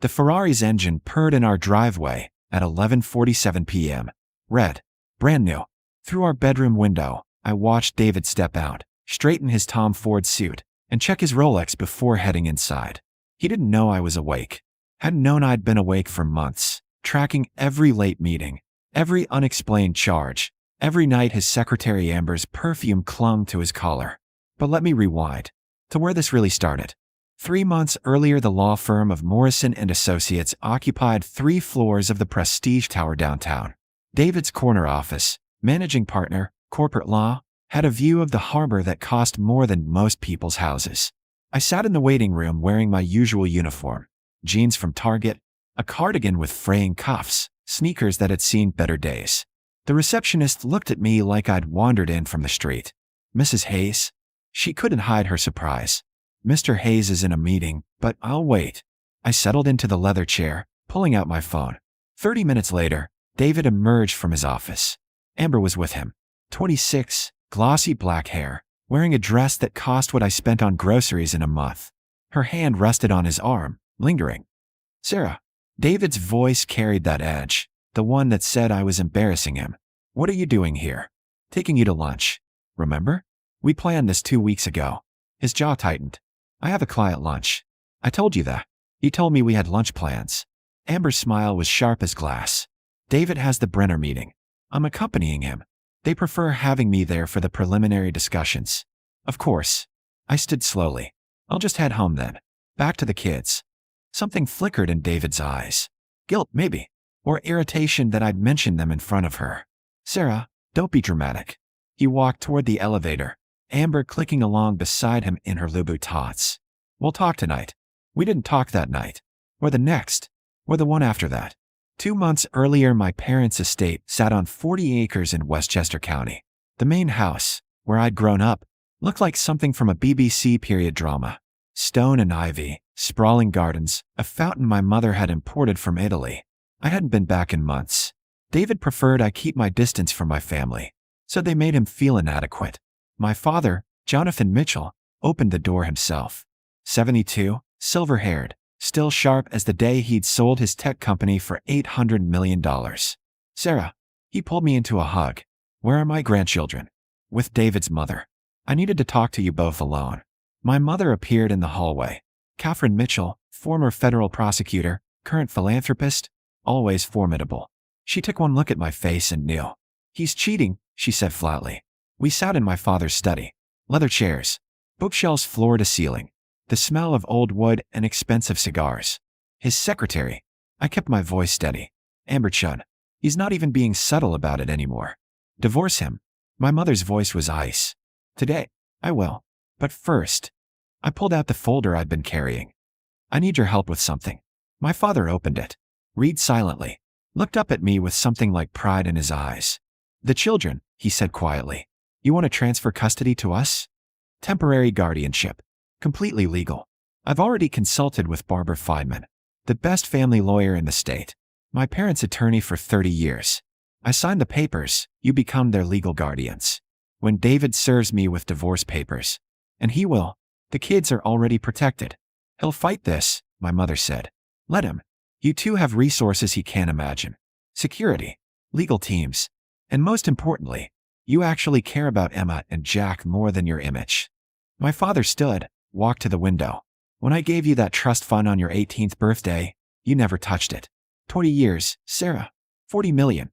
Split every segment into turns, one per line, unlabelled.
The Ferrari's engine purred in our driveway at 11:47 p.m. Red, brand new. Through our bedroom window, I watched David step out, straighten his Tom Ford suit, and check his Rolex before heading inside. He didn't know I was awake. Hadn't known I'd been awake for months, tracking every late meeting, every unexplained charge, every night his secretary Amber's perfume clung to his collar. But let me rewind to where this really started. 3 months earlier, the law firm of Morrison & Associates occupied 3 floors of the Prestige Tower downtown. David's corner office, managing partner, corporate law, had a view of the harbor that cost more than most people's houses. I sat in the waiting room wearing my usual uniform, jeans from Target, a cardigan with fraying cuffs, sneakers that had seen better days. The receptionist looked at me like I'd wandered in from the street. "Mrs. Hayes?" She couldn't hide her surprise. "Mr. Hayes is in a meeting, but I'll wait." I settled into the leather chair, pulling out my phone. 30 minutes later, David emerged from his office. Amber was with him. 26, glossy black hair, wearing a dress that cost what I spent on groceries in a month. Her hand rested on his arm, lingering. "Sarah." David's voice carried that edge, the one that said I was embarrassing him. "What are you doing here?" "Taking you to lunch. Remember? We planned this 2 weeks ago." His jaw tightened. "I have a client lunch." "I told you that. You told me we had lunch plans." Amber's smile was sharp as glass. "David has the Brenner meeting. I'm accompanying him. They prefer having me there for the preliminary discussions." "Of course." I stood slowly. "I'll just head home then. Back to the kids." Something flickered in David's eyes. Guilt, maybe. Or irritation that I'd mentioned them in front of her. "Sarah, don't be dramatic." He walked toward the elevator, Amber clicking along beside him in her Louboutins. "We'll talk tonight." We didn't talk that night. Or the next. Or the one after that. 2 months earlier, my parents' estate sat on 40 acres in Westchester County. The main house, where I'd grown up, looked like something from a BBC period drama. Stone and ivy, sprawling gardens, a fountain my mother had imported from Italy. I hadn't been back in months. David preferred I keep my distance from my family, so they made him feel inadequate. My father, Jonathan Mitchell, opened the door himself. 72, silver-haired, still sharp as the day he'd sold his tech company for $800 million. "Sarah." He pulled me into a hug. "Where are my grandchildren?" "With David's mother. I needed to talk to you both alone." My mother appeared in the hallway. Catherine Mitchell, former federal prosecutor, current philanthropist, always formidable. She took one look at my face and knew. "He's cheating," she said flatly. We sat in my father's study. Leather chairs, bookshelves floor to ceiling, the smell of old wood and expensive cigars. His secretary. I kept my voice steady. "Amber Chun. He's not even being subtle about it anymore. Divorce him." My mother's voice was ice. "Today. I will. But first." I pulled out the folder I'd been carrying. "I need your help with something." My father opened it. Read silently. Looked up at me with something like pride in his eyes. "The children," he said quietly. "You want to transfer custody to us?" "Temporary guardianship. Completely legal. I've already consulted with Barbara Feidman, the best family lawyer in the state. My parents' attorney for 30 years. I signed the papers. You become their legal guardians. When David serves me with divorce papers, and he will, the kids are already protected. He'll fight this," my mother said. "Let him. You two have resources he can't imagine. Security, legal teams, and most importantly, you actually care about Emma and Jack more than your image." My father stood, walked to the window. "When I gave you that trust fund on your 18th birthday, you never touched it. 20 years, Sarah. $40 million.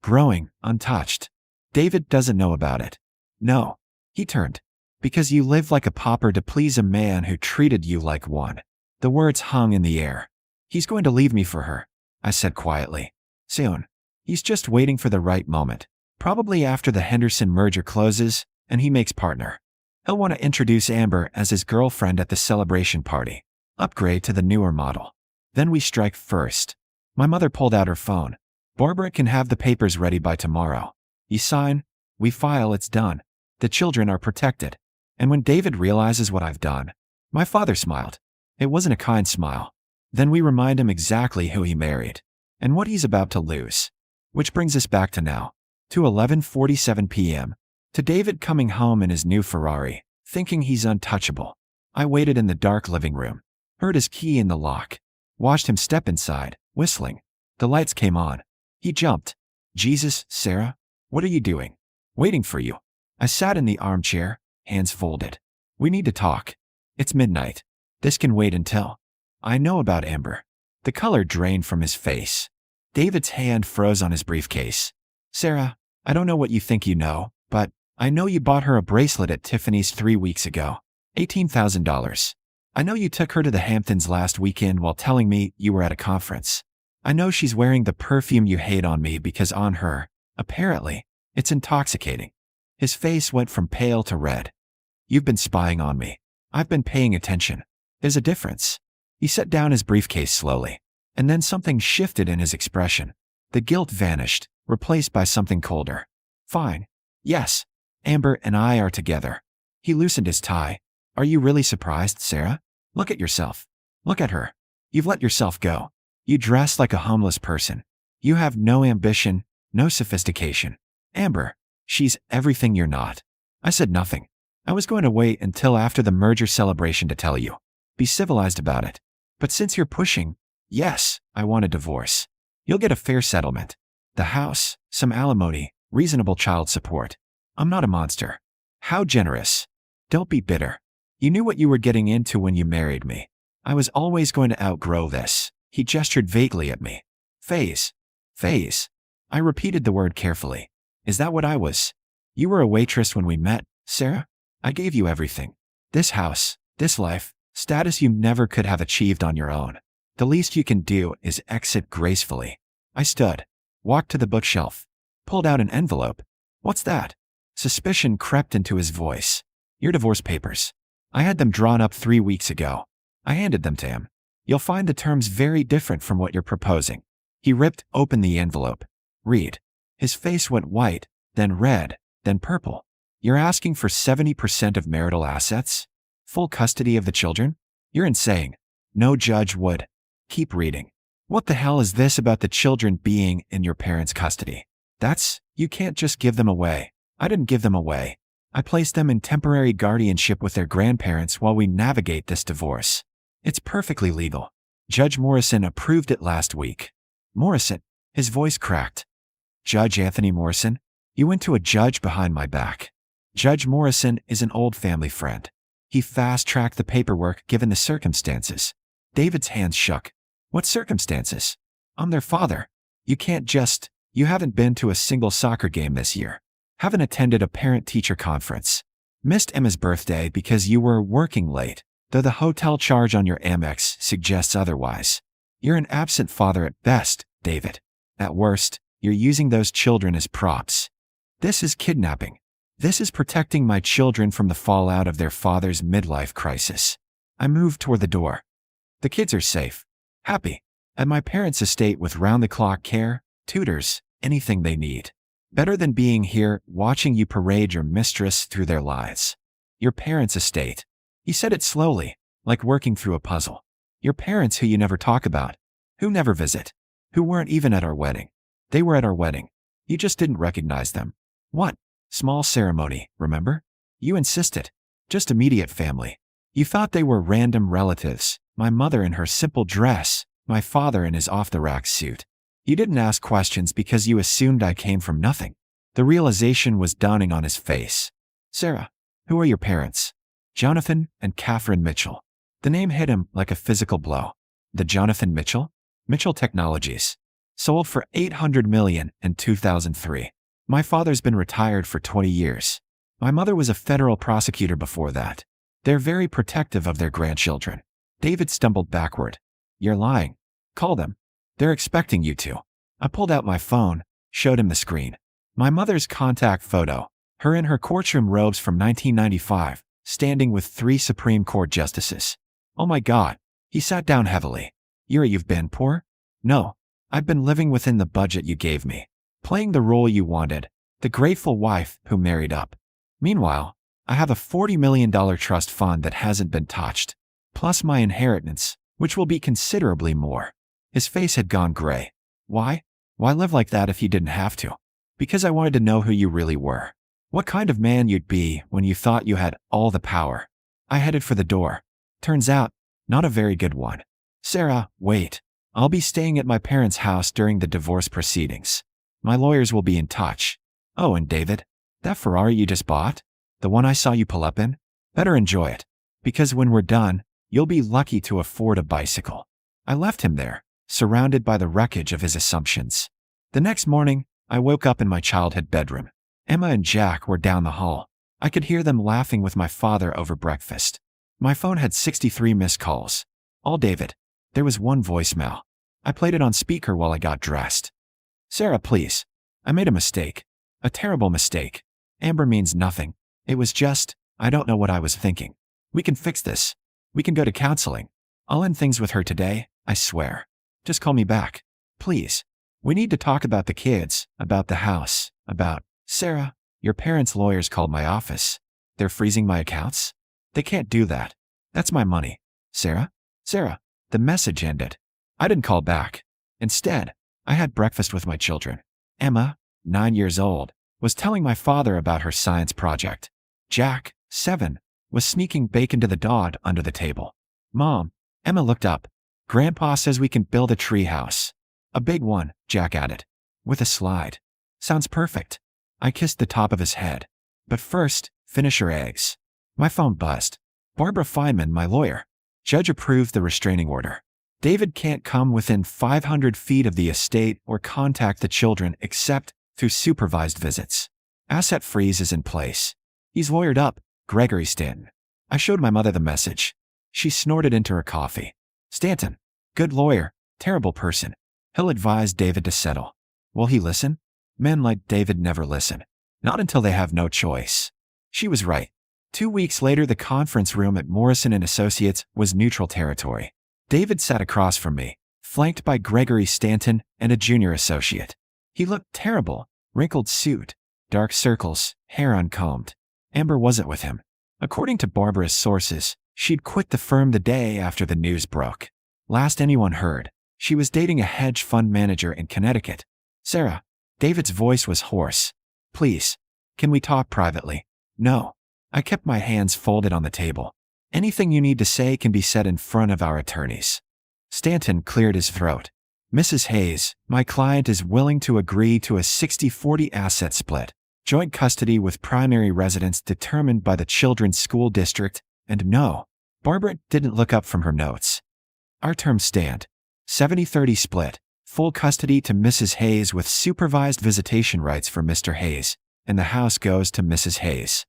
Growing, untouched. David doesn't know about it." "No." He turned. "Because you live like a pauper to please a man who treated you like one." The words hung in the air. "He's going to leave me for her," I said quietly. "Soon. He's just waiting for the right moment. Probably after the Henderson merger closes and he makes partner. He'll want to introduce Amber as his girlfriend at the celebration party. Upgrade to the newer model. Then we strike first." My mother pulled out her phone. "Barbara can have the papers ready by tomorrow. You sign, we file, it's done. The children are protected. And when David realizes what I've done." My father smiled. It wasn't a kind smile. "Then we remind him exactly who he married and what he's about to lose." Which brings us back to now. To 11:47 p.m. To David coming home in his new Ferrari, thinking he's untouchable. I waited in the dark living room. Heard his key in the lock. Watched him step inside, whistling. The lights came on. He jumped. Jesus, Sarah, what are you doing? Waiting for you. I sat in the armchair, hands folded. We need to talk. It's midnight. This can wait until. I know about Amber. The color drained from his face. David's hand froze on his briefcase. Sarah, I don't know what you think you know, but I know you bought her a bracelet at Tiffany's 3 weeks ago. $18,000. I know you took her to the Hamptons last weekend while telling me you were at a conference. I know she's wearing the perfume you hate on me because on her, apparently, it's intoxicating. His face went from pale to red. You've been spying on me. I've been paying attention. There's a difference. He set down his briefcase slowly, and then something shifted in his expression. The guilt vanished, replaced by something colder. Fine. Yes. Amber and I are together. He loosened his tie. Are you really surprised, Sarah? Look at yourself. Look at her. You've let yourself go. You dress like a homeless person. You have no ambition, no sophistication. Amber, she's everything you're not. I said nothing. I was going to wait until after the merger celebration to tell you. Be civilized about it. But since you're pushing, yes, I want a divorce. You'll get a fair settlement. The house, some alimony, reasonable child support. I'm not a monster. How generous. Don't be bitter. You knew what you were getting into when you married me. I was always going to outgrow this. He gestured vaguely at me. Phase. Phase. I repeated the word carefully. Is that what I was? You were a waitress when we met, Sarah? I gave you everything. This house, this life, status you never could have achieved on your own. The least you can do is exit gracefully. I stood, walked to the bookshelf, pulled out an envelope. What's that? Suspicion crept into his voice. Your divorce papers. I had them drawn up 3 weeks ago. I handed them to him. You'll find the terms very different from what you're proposing. He ripped open the envelope. Read. His face went white, then red, then purple. You're asking for 70% of marital assets? Full custody of the children? You're insane. No judge would. Keep reading. What the hell is this about the children being in your parents' custody? You can't just give them away. I didn't give them away. I placed them in temporary guardianship with their grandparents while we navigate this divorce. It's perfectly legal. Judge Morrison approved it last week. Morrison, his voice cracked. Judge Anthony Morrison? You went to a judge behind my back. Judge Morrison is an old family friend. He fast-tracked the paperwork given the circumstances. David's hands shook. What circumstances? I'm their father. You haven't been to a single soccer game this year. Haven't attended a parent-teacher conference. Missed Emma's birthday because you were working late, though the hotel charge on your Amex suggests otherwise. You're an absent father at best, David. At worst, you're using those children as props. This is kidnapping. This is protecting my children from the fallout of their father's midlife crisis. I moved toward the door. The kids are safe. Happy. At my parents' estate with round-the-clock care, tutors, anything they need. Better than being here watching you parade your mistress through their lives. Your parents' estate. He said it slowly, like working through a puzzle. Your parents who you never talk about, who never visit, who weren't even at our wedding. They were at our wedding. You just didn't recognize them. What? Small ceremony, remember? You insisted. Just immediate family. You thought they were random relatives, my mother in her simple dress, my father in his off-the-rack suit. You didn't ask questions because you assumed I came from nothing. The realization was dawning on his face. Sarah, who are your parents? Jonathan and Catherine Mitchell. The name hit him like a physical blow. The Jonathan Mitchell? Mitchell Technologies. Sold for $800 million in 2003. My father's been retired for 20 years. My mother was a federal prosecutor before that. They're very protective of their grandchildren. David stumbled backward. You're lying. Call them. They're expecting you to. I pulled out my phone, showed him the screen. My mother's contact photo, her in her courtroom robes from 1995, standing with 3 Supreme Court justices. Oh my God. He sat down heavily. You've been poor? No. I've been living within the budget you gave me. Playing the role you wanted, the grateful wife who married up. Meanwhile, I have a $40 million trust fund that hasn't been touched, plus my inheritance, which will be considerably more. His face had gone gray. Why? Why live like that if you didn't have to? Because I wanted to know who you really were. What kind of man you'd be when you thought you had all the power. I headed for the door. Turns out, not a very good one. Sarah, wait. I'll be staying at my parents' house during the divorce proceedings. My lawyers will be in touch. Oh, and David, that Ferrari you just bought? The one I saw you pull up in? Better enjoy it. Because when we're done, you'll be lucky to afford a bicycle. I left him there, surrounded by the wreckage of his assumptions. The next morning, I woke up in my childhood bedroom. Emma and Jack were down the hall. I could hear them laughing with my father over breakfast. My phone had 63 missed calls. All David. There was one voicemail. I played it on speaker while I got dressed. Sarah, please. I made a mistake. A terrible mistake. Amber means nothing. It was just, I don't know what I was thinking. We can fix this. We can go to counseling. I'll end things with her today, I swear. Just call me back. Please. We need to talk about the kids, about the house, about… Sarah, your parents' lawyers called my office. They're freezing my accounts? They can't do that. That's my money. Sarah? Sarah, the message ended. I didn't call back. Instead, I had breakfast with my children. Emma, 9 years old, was telling my father about her science project. Jack, 7, was sneaking bacon to the dog under the table. Mom, Emma looked up. Grandpa says we can build a tree house. A big one, Jack added. With a slide. Sounds perfect. I kissed the top of his head. But first, finish your eggs. My phone buzzed. Barbara Feynman, my lawyer. Judge approved the restraining order. David can't come within 500 feet of the estate or contact the children except through supervised visits. Asset freeze is in place. He's lawyered up, Gregory Stanton. I showed my mother the message. She snorted into her coffee. Stanton, good lawyer, terrible person. He'll advise David to settle. Will he listen? Men like David never listen. Not until they have no choice. She was right. 2 weeks later, the conference room at Morrison & Associates was neutral territory. David sat across from me, flanked by Gregory Stanton and a junior associate. He looked terrible, wrinkled suit, dark circles, hair uncombed. Amber wasn't with him. According to Barbara's sources, she'd quit the firm the day after the news broke. Last anyone heard, she was dating a hedge fund manager in Connecticut. Sarah, David's voice was hoarse. Please, can we talk privately? No. I kept my hands folded on the table. Anything you need to say can be said in front of our attorneys. Stanton cleared his throat. Mrs. Hayes, my client is willing to agree to a 60-40 asset split, joint custody with primary residence determined by the children's school district, and no. Barbara didn't look up from her notes. Our terms stand. 70-30 split, full custody to Mrs. Hayes with supervised visitation rights for Mr. Hayes, and the house goes to Mrs. Hayes.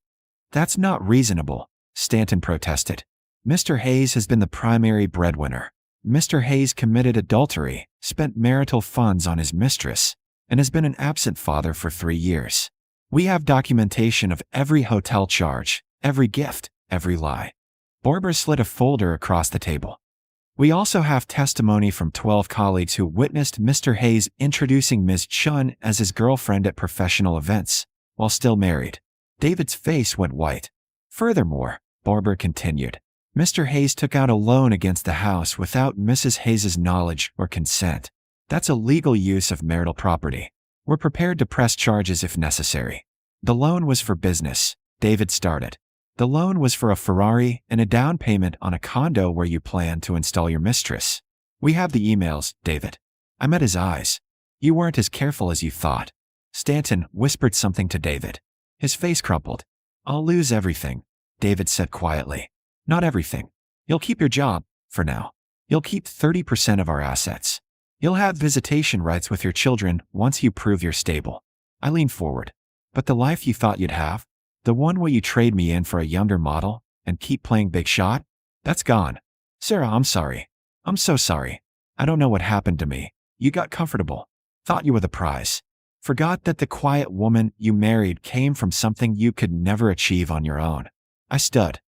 That's not reasonable, Stanton protested. Mr. Hayes has been the primary breadwinner. Mr. Hayes committed adultery, spent marital funds on his mistress, and has been an absent father for 3 years. We have documentation of every hotel charge, every gift, every lie. Barbara slid a folder across the table. We also have testimony from 12 colleagues who witnessed Mr. Hayes introducing Ms. Chun as his girlfriend at professional events, while still married. David's face went white. Furthermore, Barbara continued, Mr. Hayes took out a loan against the house without Mrs. Hayes's knowledge or consent. That's illegal use of marital property. We're prepared to press charges if necessary. The loan was for business, David started. The loan was for a Ferrari and a down payment on a condo where you plan to install your mistress. We have the emails, David. I met his eyes. You weren't as careful as you thought. Stanton whispered something to David. His face crumpled. I'll lose everything, David said quietly. Not everything. You'll keep your job, for now. You'll keep 30% of our assets. You'll have visitation rights with your children once you prove you're stable. I leaned forward. But the life you thought you'd have? The one where you trade me in for a younger model and keep playing big shot? That's gone. Sarah, I'm sorry. I'm so sorry. I don't know what happened to me. You got comfortable. Thought you were the prize. Forgot that the quiet woman you married came from something you could never achieve on your own. I stood.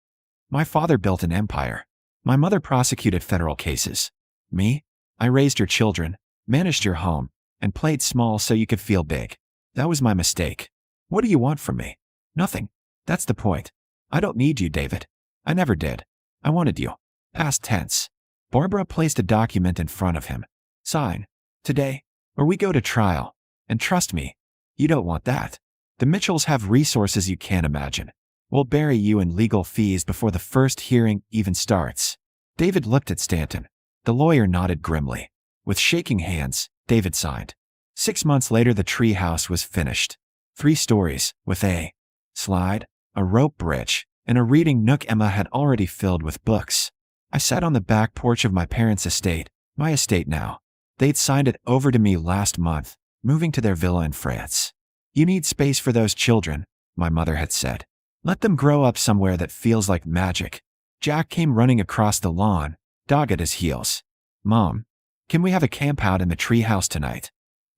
My father built an empire. My mother prosecuted federal cases. Me? I raised your children, managed your home, and played small so you could feel big. That was my mistake. What do you want from me? Nothing. That's the point. I don't need you, David. I never did. I wanted you. Past tense. Barbara placed a document in front of him. Sign. Today, or we go to trial. And trust me, you don't want that. The Mitchells have resources you can't imagine. We'll bury you in legal fees before the first hearing even starts. David looked at Stanton. The lawyer nodded grimly. With shaking hands, David signed. 6 months later, the tree house was finished. 3 stories, with a slide, a rope bridge, and a reading nook Emma had already filled with books. I sat on the back porch of my parents' estate, my estate now. They'd signed it over to me last month, moving to their villa in France. You need space for those children, my mother had said. Let them grow up somewhere that feels like magic. Jack came running across the lawn, dog at his heels. Mom, can we have a camp out in the treehouse tonight?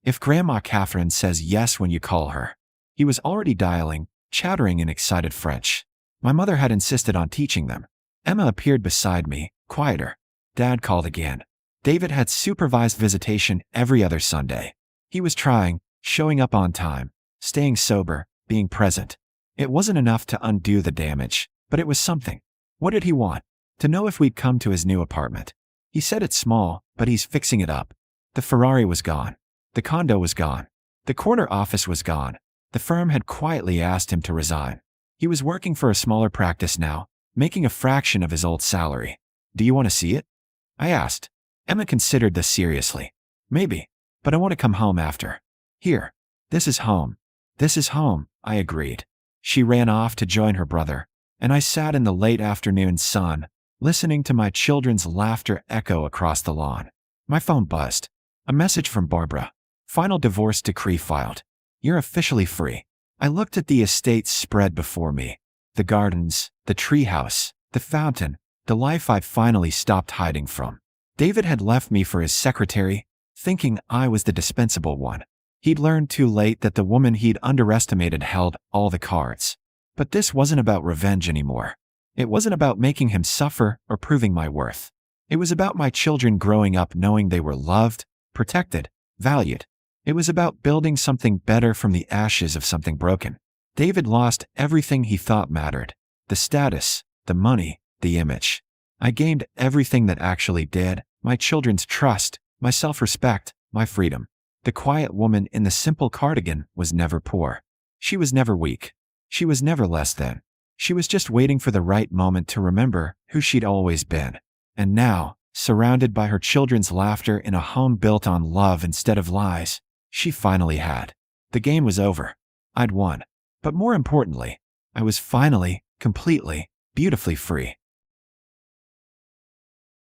If Grandma Catherine says yes when you call her. He was already dialing, chattering in excited French. My mother had insisted on teaching them. Emma appeared beside me, quieter. Dad called again. David had supervised visitation every other Sunday. He was trying, showing up on time, staying sober, being present. It wasn't enough to undo the damage, but it was something. What did he want? To know if we'd come to his new apartment. He said it's small, but he's fixing it up. The Ferrari was gone. The condo was gone. The corner office was gone. The firm had quietly asked him to resign. He was working for a smaller practice now, making a fraction of his old salary. Do you want to see it? I asked. Emma considered this seriously. Maybe, but I want to come home after. Here. This is home. This is home, I agreed. She ran off to join her brother, and I sat in the late afternoon sun, listening to my children's laughter echo across the lawn. My phone buzzed. A message from Barbara. Final divorce decree filed. You're officially free. I looked at the estate spread before me. The gardens, the treehouse, the fountain, the life I'd finally stopped hiding from. David had left me for his secretary, thinking I was the dispensable one. He'd learned too late that the woman he'd underestimated held all the cards. But this wasn't about revenge anymore. It wasn't about making him suffer or proving my worth. It was about my children growing up knowing they were loved, protected, valued. It was about building something better from the ashes of something broken. David lost everything he thought mattered. The status, the money, the image. I gained everything that actually did, my children's trust, my self-respect, my freedom. The quiet woman in the simple cardigan was never poor. She was never weak. She was never less than. She was just waiting for the right moment to remember who she'd always been. And now, surrounded by her children's laughter in a home built on love instead of lies, she finally had. The game was over. I'd won. But more importantly, I was finally, completely, beautifully free.